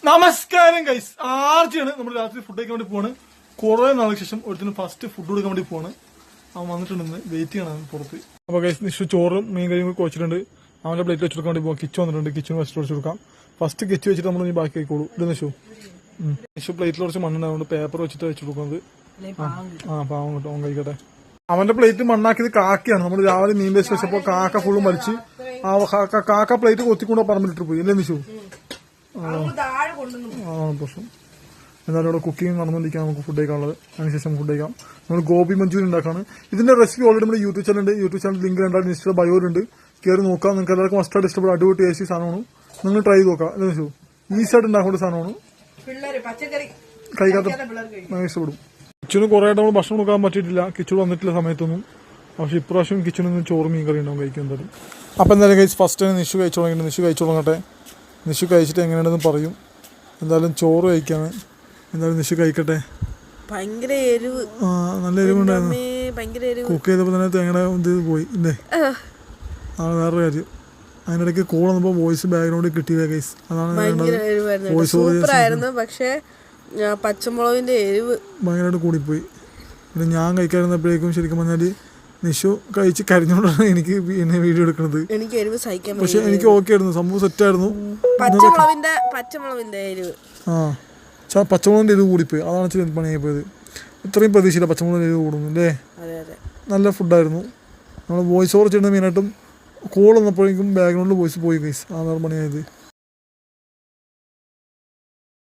നമസ്കാരം ഗൈസ്, ആർജിയാണ്. നമ്മൾ രാത്രി ഫുഡ് കഴിക്കാൻ വേണ്ടി പോവാണ്. കുറെ നാൾക്ക് ശേഷം ഒരുത്തിന് ഫസ്റ്റ് ഫുഡ് കൊടുക്കാൻ വേണ്ടി പോവാണ്. അവൻ വന്നിട്ടുണ്ടെന്ന് വെയിറ്റ് ചെയ്യണം പുറത്ത്. അപ്പൊ ഗൈസ് നിഷു ചോറും മീൻ കറിയും കുഴച്ചിട്ടുണ്ട്. അവന്റെ പ്ലേറ്റ് വെച്ച് കൊടുക്കാൻ വേണ്ടി പോകാം. കിച്ചു വന്നിട്ടുണ്ട്, കിച്ചന് വെച്ചിട്ട് വെച്ച് കൊടുക്കാം. ഫസ്റ്റ് കിച്ചു വെച്ചിട്ട് നമ്മൾ ബാക്കി ആയിക്കോളൂ. ഇത് നിഷു നിഷു പ്ലേറ്റിൽ കുറച്ച് മണ്ണുണ്ടാവുകൊണ്ട് പേപ്പർ വെച്ചിട്ട് വെച്ച് കൊടുക്കുന്നത്. പാവം കിട്ടും, അവൻ കഴിക്കട്ടെ. അവന്റെ പ്ലേറ്റ് മണ്ണാക്കിയത് കാക്കയാണ്. നമ്മൾ രാവിലെ മീൻ വേസ്റ്റ് വെച്ചപ്പോ കാക്ക ഫുള്ളും വലിച്ച് കാക്ക പ്ലേറ്റ് കൊത്തിക്കൊണ്ട് പറമ്പിലിട്ട് പോയി അല്ലേ നിഷു? പ്രശ്നം. എന്നാലും ഇവിടെ കുക്കിംഗ് നടന്നുകൊണ്ടിരിക്കാൻ നമുക്ക് ഫുഡ് കഴിക്കാനുള്ളത്. അതിനുശേഷം ഫുഡ് കഴിക്കാം. നമ്മൾ ഗോബി മഞ്ചൂരിയൻ ഉണ്ടാക്കാണ്. ഇതിന്റെ റെസിപ്പി ഓൾറെഡി നമ്മുടെ യൂട്യൂബ് ചാനൽ ഉണ്ട്. യൂട്യൂബ് ചാനൽ ലിങ്ക് രണ്ടായിട്ട് ഇൻസ്റ്റ ബയോയിലുണ്ട്. കയറി നോക്കാം. നിങ്ങൾക്ക് എല്ലാവർക്കും മസ്റ്റായിട്ട് ഇഷ്ടപ്പെടും. അടിപൊളി ടേസ്റ്റി സാധനമാണ്. നിങ്ങൾ ട്രൈ ചെയ്ത് നോക്കാം. എന്താ വെച്ചു ഈസി ആയിട്ട് ഉണ്ടാക്കേണ്ട സാധനമാണ്. കഴിക്കാത്ത ഇഷ്ടപ്പെടും. കിച്ചന് കുറെ ആയിട്ട് നമ്മൾ ഭക്ഷണം കൊടുക്കാൻ പറ്റിയിട്ടില്ല. കിച്ചൺ വന്നിട്ടില്ല സമയത്തൊന്നും. പക്ഷെ ഇപ്രാവശ്യം കിച്ചണിൽ നിന്ന് ചോറ് മീൻ കറി ഉണ്ടാവും കഴിക്കും എന്തായാലും. അപ്പം എന്തായാലും കഴിച്ച് ഫസ്റ്റ് നിഷു കഴിച്ചു തുടങ്ങിയിട്ട് നിഷു കഴിച്ചു തുടങ്ങട്ടെ. നിഷു കഴിച്ചിട്ട് എങ്ങനെയാണെന്ന് പറയും. എന്തായാലും ചോറ് കഴിക്കാണ്. എന്തായാലും നിഷു കഴിക്കട്ടെ. ഭയങ്കര എരിവ്, നല്ല എരിവുണ്ടായിരുന്നു. കുക്ക് ചെയ്തപ്പോൾ തന്നെ തേങ്ങയുടെ ഇത് പോയി ഇല്ലേ? അതാണ് വേറൊരു കാര്യം. അതിനിടയ്ക്ക് കോൾ വന്നപ്പോൾ വോയിസ് ബാക്ക്ഗ്രൗണ്ടിൽ കിട്ടിയില്ല ഗൈസ്. അതാണ് വോയിസ് ഓവർ. പക്ഷേ പച്ചമുളകിന്റെ എരിവ് ഭയങ്കരമായിട്ട് കൂടിപ്പോയി. പിന്നെ ഞാൻ കഴിക്കാതിരുന്നപ്പോഴേക്കും ശരിക്കും പറഞ്ഞാല് നിഷു കഴിച്ച് കരഞ്ഞോണ്ടാണ് എനിക്ക് പിന്നെ വീഡിയോ എടുക്കുന്നത്. എനിക്ക് എരിവ് സഹിക്കാൻ. പക്ഷെ എനിക്ക് ഓക്കെ ആയിരുന്നു, സംഭവം സെറ്റായിരുന്നു. പച്ചമുളകിന്റെ എരിവ് പച്ചമുളകിന്റെ എരിവ് കൂടിപ്പോയി. അതാണ് ഇച്ചിരി പണിയായി പോയത്. ഇത്രയും പ്രതീക്ഷയില്ല പച്ചമുളകിന്റെ എരിവ് കൂടുന്നു അല്ലേ? നല്ല ഫുഡായിരുന്നു. നമ്മൾ വോയിസ് ഓവർ ചെയ്യുന്നത് മെയിനായിട്ടും കോൾ വന്നപ്പോഴേക്കും ബാക്ക്ഗ്രൗണ്ടിൽ വോയിസ് പോയി ഗൈസ്. അതാണ് പണിയായത്.